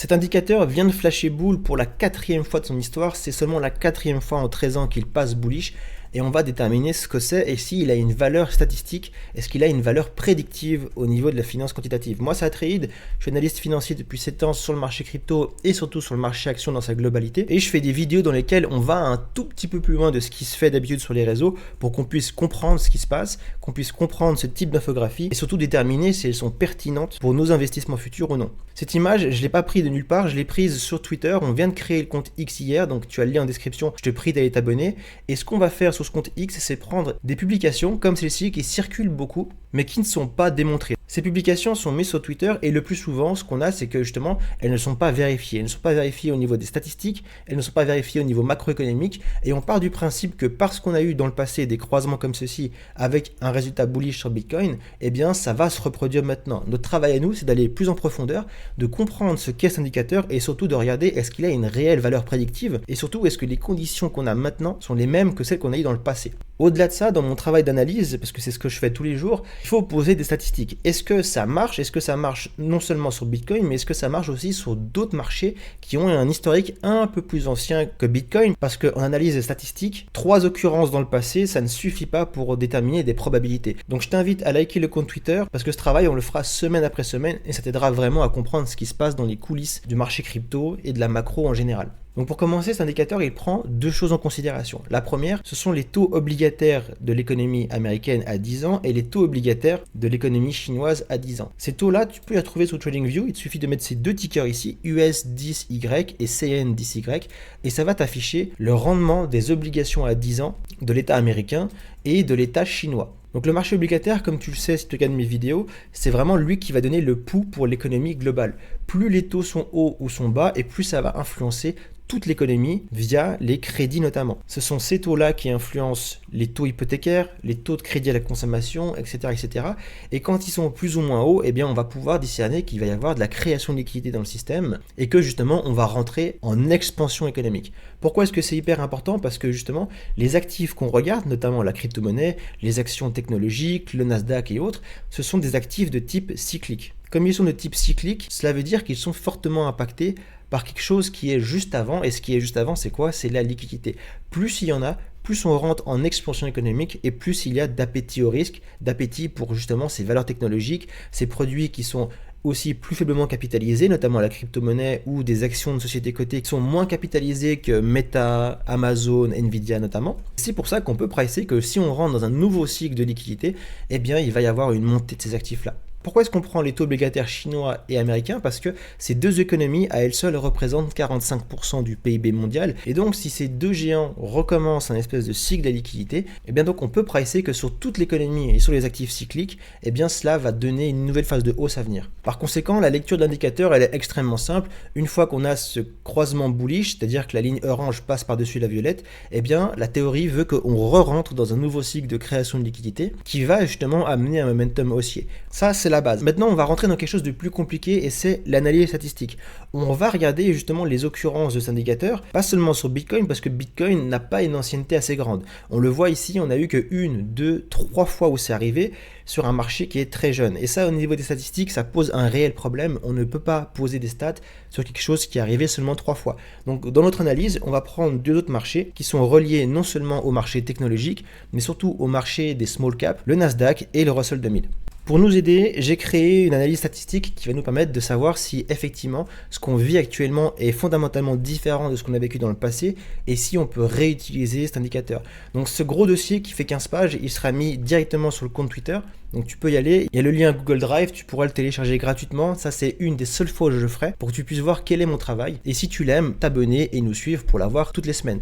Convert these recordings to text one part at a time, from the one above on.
Cet indicateur vient de flasher bull pour la 4e fois de son histoire, c'est seulement la 4e fois en 13 ans qu'il passe bullish, et on va déterminer ce que c'est et s'il a une valeur statistique, est-ce qu'il a une valeur prédictive au niveau de la finance quantitative. Moi c'est Atreid, je suis analyste financier depuis 7 ans sur le marché crypto et surtout sur le marché action dans sa globalité, et je fais des vidéos dans lesquelles on va un tout petit peu plus loin de ce qui se fait d'habitude sur les réseaux pour qu'on puisse comprendre ce qui se passe, qu'on puisse comprendre ce type d'infographie et surtout déterminer si elles sont pertinentes pour nos investissements futurs ou non. Cette image, je ne l'ai pas prise de nulle part, je l'ai prise sur Twitter, on vient de créer le compte X hier, donc tu as le lien en description, je te prie d'aller t'abonner, et ce qu'on va faire sur ce compte X, c'est prendre des publications comme celle-ci qui circulent beaucoup, mais qui ne sont pas démontrées. Ces publications sont mises sur Twitter et le plus souvent, ce qu'on a, c'est que justement, elles ne sont pas vérifiées. Elles ne sont pas vérifiées au niveau des statistiques, elles ne sont pas vérifiées au niveau macroéconomique, et on part du principe que parce qu'on a eu dans le passé des croisements comme ceci avec un résultat bullish sur Bitcoin, eh bien ça va se reproduire maintenant. Notre travail à nous, c'est d'aller plus en profondeur, de comprendre ce qu'est cet indicateur et surtout de regarder est-ce qu'il a une réelle valeur prédictive et surtout est-ce que les conditions qu'on a maintenant sont les mêmes que celles qu'on a eues dans le passé. Au-delà de ça, dans mon travail d'analyse, parce que c'est ce que je fais tous les jours, il faut poser des statistiques. Est-ce que ça marche? Est-ce que ça marche non seulement sur Bitcoin, mais est-ce que ça marche aussi sur d'autres marchés qui ont un historique un peu plus ancien que Bitcoin? Parce qu'en analyse des statistiques, 3 occurrences dans le passé, ça ne suffit pas pour déterminer des probabilités. Donc je t'invite à liker le compte Twitter, parce que ce travail, on le fera semaine après semaine, et ça t'aidera vraiment à comprendre ce qui se passe dans les coulisses du marché crypto et de la macro en général. Donc pour commencer, cet indicateur, il prend 2 choses en considération. La première, ce sont les taux obligataires de l'économie américaine à 10 ans et les taux obligataires de l'économie chinoise à 10 ans. Ces taux-là, tu peux les retrouver sur TradingView. Il te suffit de mettre ces 2 tickers ici, US10Y et CN10Y, et ça va t'afficher le rendement des obligations à 10 ans de l'État américain et de l'État chinois. Donc le marché obligataire, comme tu le sais si tu regardes mes vidéos, c'est vraiment lui qui va donner le pouls pour l'économie globale. Plus les taux sont hauts ou sont bas, et plus ça va influencer toute l'économie via les crédits notamment. Ce sont ces taux-là qui influencent les taux hypothécaires, les taux de crédit à la consommation, etc., etc. Et quand ils sont plus ou moins hauts, eh bien on va pouvoir discerner qu'il va y avoir de la création de liquidité dans le système et que justement on va rentrer en expansion économique. Pourquoi est-ce que c'est hyper important? Parce que justement les actifs qu'on regarde, notamment la crypto-monnaie, les actions technologiques, le Nasdaq et autres, ce sont des actifs de type cyclique. Comme ils sont de type cyclique, cela veut dire qu'ils sont fortement impactés par quelque chose qui est juste avant, et ce qui est juste avant, c'est quoi? C'est la liquidité. Plus il y en a, plus on rentre en expansion économique et plus il y a d'appétit au risque, d'appétit pour justement ces valeurs technologiques, ces produits qui sont aussi plus faiblement capitalisés, notamment la crypto-monnaie ou des actions de sociétés cotées qui sont moins capitalisées que Meta, Amazon, Nvidia notamment. C'est pour ça qu'on peut pricer que si on rentre dans un nouveau cycle de liquidité, eh bien il va y avoir une montée de ces actifs-là. Pourquoi est-ce qu'on prend les taux obligataires chinois et américains? Parce que ces deux économies à elles seules représentent 45% du PIB mondial, et donc si ces deux géants recommencent un espèce de cycle de liquidité, eh bien donc on peut pricer que sur toute l'économie et sur les actifs cycliques, eh bien cela va donner une nouvelle phase de hausse à venir. Par conséquent, la lecture de l'indicateur elle est extrêmement simple. Une fois qu'on a ce croisement bullish, c'est-à-dire que la ligne orange passe par-dessus la violette, eh bien la théorie veut qu'on re-rentre dans un nouveau cycle de création de liquidité qui va justement amener un momentum haussier. Ça c'est la base. Maintenant, on va rentrer dans quelque chose de plus compliqué et c'est l'analyse statistique. On va regarder justement les occurrences de cet indicateur, pas seulement sur Bitcoin parce que Bitcoin n'a pas une ancienneté assez grande. On le voit ici, on a eu que 1, 2, 3 fois où c'est arrivé sur un marché qui est très jeune. Et ça, au niveau des statistiques, ça pose un réel problème. On ne peut pas poser des stats sur quelque chose qui est arrivé seulement 3 fois. Donc, dans notre analyse, on va prendre 2 autres marchés qui sont reliés non seulement au marché technologique, mais surtout au marché des small caps, le Nasdaq et le Russell 2000. Pour nous aider, j'ai créé une analyse statistique qui va nous permettre de savoir si effectivement ce qu'on vit actuellement est fondamentalement différent de ce qu'on a vécu dans le passé et si on peut réutiliser cet indicateur. Donc ce gros dossier qui fait 15 pages, il sera mis directement sur le compte Twitter. Donc tu peux y aller, il y a le lien Google Drive, tu pourras le télécharger gratuitement. Ça c'est une des seules fois où je le ferai pour que tu puisses voir quel est mon travail. Et si tu l'aimes, t'abonner et nous suivre pour l'avoir toutes les semaines.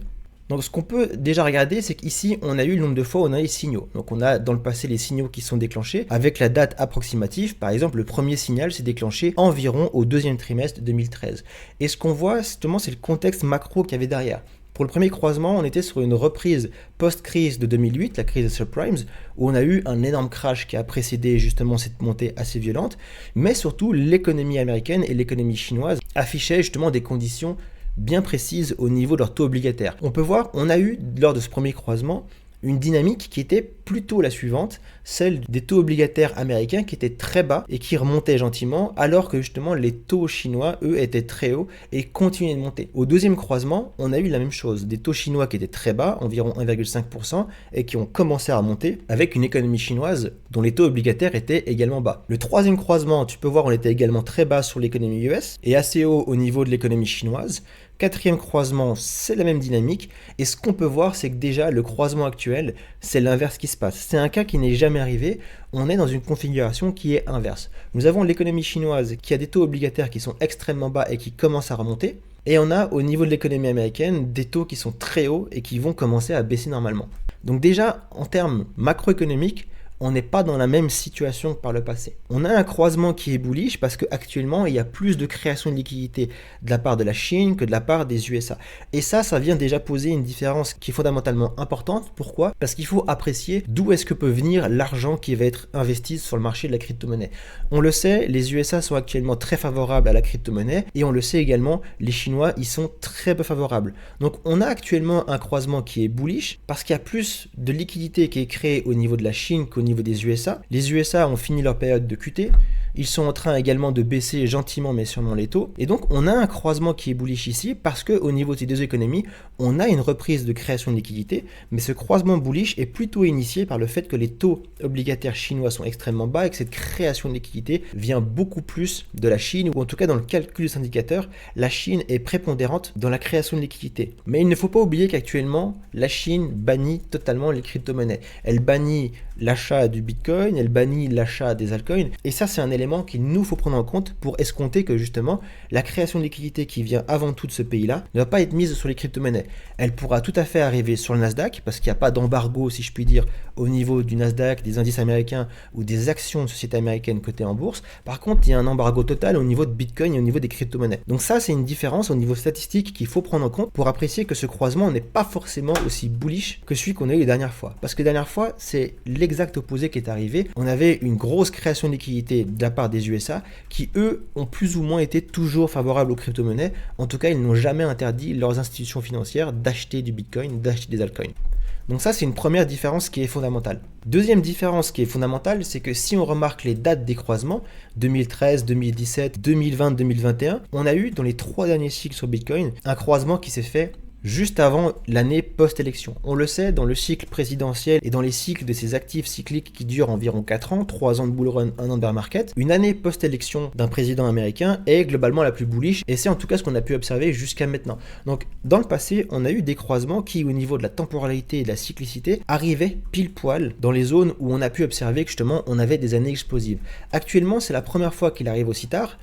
Donc ce qu'on peut déjà regarder, c'est qu'ici, on a eu le nombre de fois où on a les signaux. Donc on a dans le passé les signaux qui sont déclenchés avec la date approximative. Par exemple, le premier signal s'est déclenché environ au 2e trimestre 2013. Et ce qu'on voit, justement, c'est le contexte macro qu'il y avait derrière. Pour le premier croisement, on était sur une reprise post-crise de 2008, la crise des subprimes, où on a eu un énorme crash qui a précédé justement cette montée assez violente. Mais surtout, l'économie américaine et l'économie chinoise affichaient justement des conditions bien précises au niveau de leur taux obligataire. On peut voir, on a eu, lors de ce premier croisement, une dynamique qui était plutôt la suivante, celle des taux obligataires américains qui étaient très bas et qui remontaient gentiment, alors que justement les taux chinois, eux, étaient très hauts et continuaient de monter. Au deuxième croisement, on a eu la même chose, des taux chinois qui étaient très bas, environ 1,5%, et qui ont commencé à remonter, avec une économie chinoise dont les taux obligataires étaient également bas. Le troisième croisement, tu peux voir, on était également très bas sur l'économie US et assez haut au niveau de l'économie chinoise. Quatrième croisement, c'est la même dynamique, et ce qu'on peut voir, c'est que déjà le croisement actuel, c'est l'inverse qui se passe. C'est un cas qui n'est jamais arrivé, on est dans une configuration qui est inverse. Nous avons l'économie chinoise qui a des taux obligataires qui sont extrêmement bas et qui commencent à remonter, et on a au niveau de l'économie américaine des taux qui sont très hauts et qui vont commencer à baisser normalement. Donc déjà, en termes macroéconomiques, on n'est pas dans la même situation que par le passé. On a un croisement qui est bullish parce qu'actuellement, il y a plus de création de liquidités de la part de la Chine que de la part des USA. Et ça vient déjà poser une différence qui est fondamentalement importante. Pourquoi ? Parce qu'il faut apprécier d'où est-ce que peut venir l'argent qui va être investi sur le marché de la crypto-monnaie. On le sait, les USA sont actuellement très favorables à la crypto-monnaie et on le sait également, les Chinois y sont très peu favorables. Donc on a actuellement un croisement qui est bullish parce qu'il y a plus de liquidités qui est créée au niveau de la Chine qu'au niveau des USA. Les USA ont fini leur période de QT. Ils sont en train également de baisser gentiment mais sûrement les taux. Et donc on a un croisement qui est bullish ici parce qu'au niveau de ces deux économies, on a une reprise de création de liquidités. Mais ce croisement bullish est plutôt initié par le fait que les taux obligataires chinois sont extrêmement bas et que cette création de liquidités vient beaucoup plus de la Chine, ou en tout cas dans le calcul de cet indicateur, la Chine est prépondérante dans la création de liquidités. Mais il ne faut pas oublier qu'actuellement, la Chine bannit totalement les crypto-monnaies. Elle bannit l'achat du Bitcoin, elle bannit l'achat des altcoins, et ça c'est un élément qu'il nous faut prendre en compte pour escompter que justement la création de liquidité qui vient avant tout de ce pays-là ne va pas être mise sur les crypto-monnaies. Elle pourra tout à fait arriver sur le Nasdaq parce qu'il n'y a pas d'embargo, si je puis dire, au niveau du Nasdaq, des indices américains ou des actions de sociétés américaines cotées en bourse. Par contre, il y a un embargo total au niveau de Bitcoin et au niveau des crypto-monnaies. Donc ça, c'est une différence au niveau statistique qu'il faut prendre en compte pour apprécier que ce croisement n'est pas forcément aussi bullish que celui qu'on a eu les dernières fois. Parce que les dernières fois, c'est l'exact opposé qui est arrivé. On avait une grosse création de liquidité de la part des USA qui, eux, ont plus ou moins été toujours favorables aux crypto-monnaies. En tout cas, ils n'ont jamais interdit leurs institutions financières d'acheter du Bitcoin, d'acheter des altcoins. Donc ça, c'est une première différence qui est fondamentale. Deuxième différence qui est fondamentale, c'est que si on remarque les dates des croisements, 2013, 2017, 2020, 2021, on a eu dans les 3 derniers cycles sur Bitcoin un croisement qui s'est fait juste avant l'année post-élection. On le sait, dans le cycle présidentiel et dans les cycles de ces actifs cycliques qui durent environ 4 ans, 3 ans de bull run, 1 an de bear market, une année post-élection d'un président américain est globalement la plus bullish, et c'est en tout cas ce qu'on a pu observer jusqu'à maintenant. Donc dans le passé, on a eu des croisements qui, au niveau de la temporalité et de la cyclicité, arrivaient pile poil dans les zones où on a pu observer que justement on avait des années explosives. Actuellement, c'est la première fois qu'il arrive aussi tard.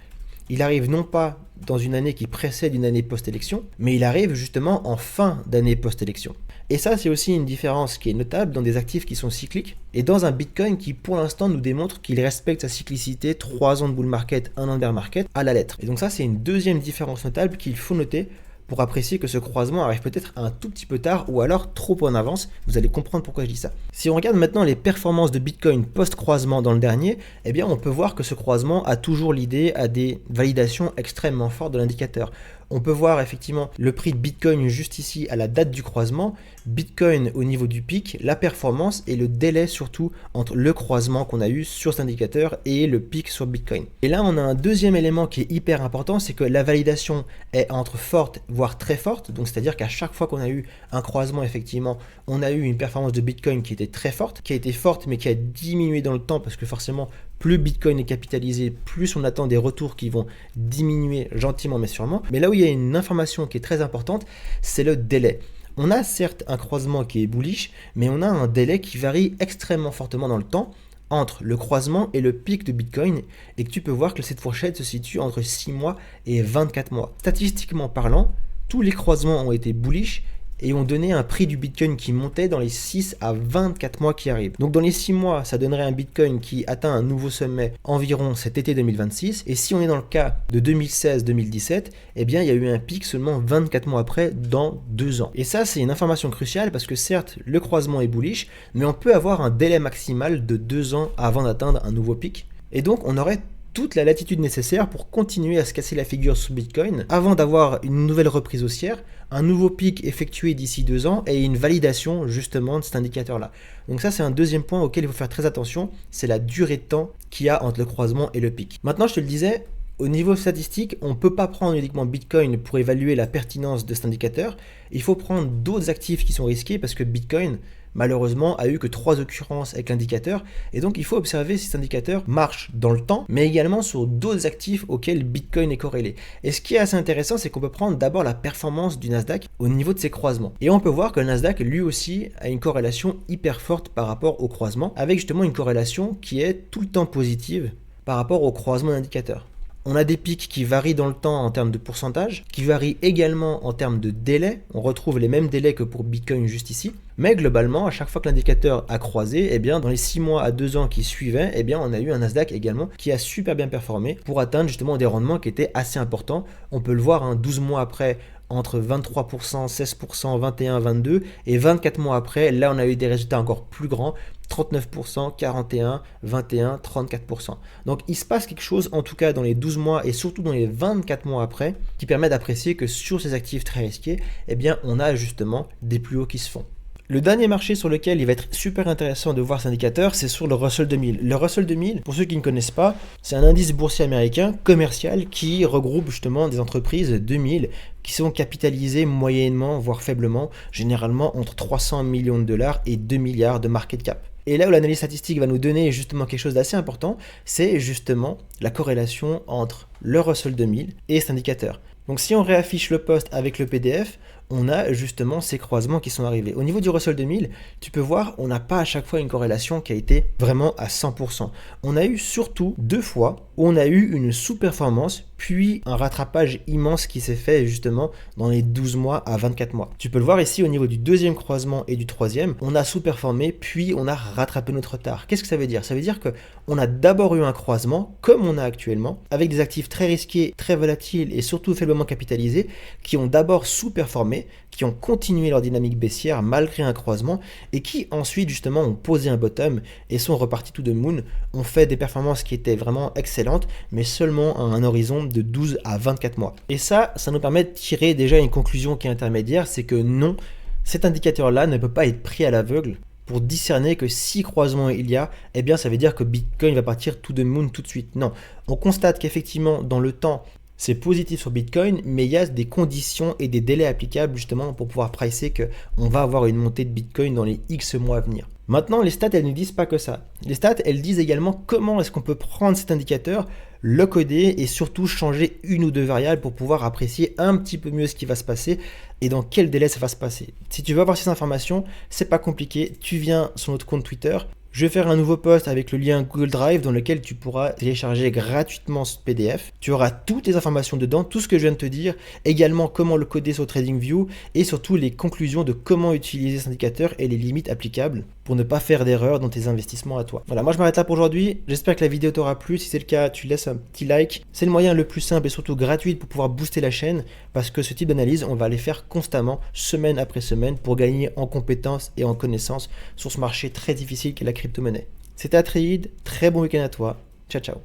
Il arrive non pas dans une année qui précède une année post-élection, mais il arrive justement en fin d'année post-élection. Et ça, c'est aussi une différence qui est notable dans des actifs qui sont cycliques et dans un Bitcoin qui, pour l'instant, nous démontre qu'il respecte sa cyclicité, 3 ans de bull market, 1 an de bear market, à la lettre. Et donc ça, c'est une deuxième différence notable qu'il faut noter pour apprécier que ce croisement arrive peut-être un tout petit peu tard ou alors trop en avance. Vous allez comprendre pourquoi je dis ça. Si on regarde maintenant les performances de Bitcoin post-croisement dans le dernier, eh bien on peut voir que ce croisement a toujours l'idée à des validations extrêmement fortes de l'indicateur. On peut voir effectivement le prix de Bitcoin juste ici à la date du croisement, Bitcoin au niveau du pic, la performance et le délai surtout entre le croisement qu'on a eu sur cet indicateur et le pic sur Bitcoin. Et là on a un deuxième élément qui est hyper important, c'est que la validation est entre forte voire très forte, donc c'est-à-dire qu'à chaque fois qu'on a eu un croisement effectivement, on a eu une performance de Bitcoin qui était très forte, qui a été forte mais qui a diminué dans le temps parce que forcément plus Bitcoin est capitalisé, plus on attend des retours qui vont diminuer gentiment mais sûrement. Mais là où il y a une information qui est très importante, c'est le délai. On a certes un croisement qui est bullish, mais on a un délai qui varie extrêmement fortement dans le temps entre le croisement et le pic de Bitcoin, et que tu peux voir que cette fourchette se situe entre 6 mois et 24 mois. Statistiquement parlant, tous les croisements ont été bullish et ont donné un prix du Bitcoin qui montait dans les 6 à 24 mois qui arrivent. Donc dans les 6 mois, ça donnerait un Bitcoin qui atteint un nouveau sommet environ cet été 2026. Et si on est dans le cas de 2016-2017, eh bien il y a eu un pic seulement 24 mois après, dans 2 ans. Et ça, c'est une information cruciale parce que certes, le croisement est bullish, mais on peut avoir un délai maximal de 2 ans avant d'atteindre un nouveau pic. Et donc on aurait toute la latitude nécessaire pour continuer à se casser la figure sur Bitcoin avant d'avoir une nouvelle reprise haussière, un nouveau pic effectué d'ici 2 ans et une validation justement de cet indicateur-là. Donc ça, c'est un deuxième point auquel il faut faire très attention, c'est la durée de temps qu'il y a entre le croisement et le pic. Maintenant, je te le disais, au niveau statistique, on ne peut pas prendre uniquement Bitcoin pour évaluer la pertinence de cet indicateur. Il faut prendre d'autres actifs qui sont risqués parce que Bitcoin, malheureusement, a eu que 3 occurrences avec l'indicateur. Et donc, il faut observer si cet indicateur marche dans le temps, mais également sur d'autres actifs auxquels Bitcoin est corrélé. Et ce qui est assez intéressant, c'est qu'on peut prendre d'abord la performance du Nasdaq au niveau de ses croisements. Et on peut voir que le Nasdaq, lui aussi, a une corrélation hyper forte par rapport au croisement, avec justement une corrélation qui est tout le temps positive par rapport au croisement d'indicateurs. On a des pics qui varient dans le temps en termes de pourcentage, qui varient également en termes de délai. On retrouve les mêmes délais que pour Bitcoin juste ici. Mais globalement, à chaque fois que l'indicateur a croisé, eh bien, dans les 6 mois à 2 ans qui suivaient, eh bien, on a eu un Nasdaq également qui a super bien performé pour atteindre justement des rendements qui étaient assez importants. On peut le voir 12 mois après, entre 23%, 16%, 21%, 22%, et 24 mois après, là on a eu des résultats encore plus grands, 39%, 41%, 21%, 34%. Donc il se passe quelque chose en tout cas dans les 12 mois et surtout dans les 24 mois après qui permet d'apprécier que sur ces actifs très risqués, eh bien on a justement des plus hauts qui se font. Le dernier marché sur lequel il va être super intéressant de voir cet indicateur, c'est sur le Russell 2000. Le Russell 2000, pour ceux qui ne connaissent pas, c'est un indice boursier américain commercial qui regroupe justement des entreprises 2000 qui sont capitalisées moyennement, voire faiblement, généralement entre 300 millions de dollars et 2 milliards de market cap. Et là où l'analyse statistique va nous donner justement quelque chose d'assez important, c'est justement la corrélation entre le Russell 2000 et cet indicateur. Donc si on réaffiche le post avec le PDF, on a justement ces croisements qui sont arrivés. Au niveau du Russell 2000, tu peux voir, on n'a pas à chaque fois une corrélation qui a été vraiment à 100%. On a eu surtout 2 fois où on a eu une sous-performance, puis un rattrapage immense qui s'est fait justement dans les 12 mois à 24 mois. Tu peux le voir ici au niveau du deuxième croisement et du troisième, on a sous-performé, puis on a rattrapé notre retard. Qu'est-ce que ça veut dire? Ça veut dire qu'on a d'abord eu un croisement, comme on a actuellement, avec des actifs très risqués, très volatiles et surtout faiblement capitalisés, qui ont d'abord sous-performé, qui ont continué leur dynamique baissière malgré un croisement et qui ensuite justement ont posé un bottom et sont repartis tout de moon, ont fait des performances qui étaient vraiment excellentes mais seulement à un horizon de 12 à 24 mois. Et ça nous permet de tirer déjà une conclusion qui est intermédiaire, c'est que non, cet indicateur-là ne peut pas être pris à l'aveugle pour discerner que si croisement il y a, eh bien ça veut dire que Bitcoin va partir tout de moon tout de suite. Non, on constate qu'effectivement dans le temps, c'est positif sur Bitcoin, mais il y a des conditions et des délais applicables justement pour pouvoir pricer qu'on va avoir une montée de Bitcoin dans les X mois à venir. Maintenant, les stats, elles ne disent pas que ça. Les stats, elles disent également comment est-ce qu'on peut prendre cet indicateur, le coder et surtout changer une ou deux variables pour pouvoir apprécier un petit peu mieux ce qui va se passer et dans quel délai ça va se passer. Si tu veux avoir ces informations, c'est pas compliqué, tu viens sur notre compte Twitter. Je vais faire un nouveau post avec le lien Google Drive dans lequel tu pourras télécharger gratuitement ce PDF. Tu auras toutes les informations dedans, tout ce que je viens de te dire, également comment le coder sur TradingView et surtout les conclusions de comment utiliser cet indicateur et les limites applicables pour ne pas faire d'erreur dans tes investissements à toi. Voilà, moi je m'arrête là pour aujourd'hui. J'espère que la vidéo t'aura plu. Si c'est le cas, tu laisses un petit like. C'est le moyen le plus simple et surtout gratuit pour pouvoir booster la chaîne parce que ce type d'analyse, on va les faire constamment, semaine après semaine, pour gagner en compétences et en connaissances sur ce marché très difficile qu'est la crypto-monnaie. C'était Atreides, très bon week-end à toi. Ciao ciao.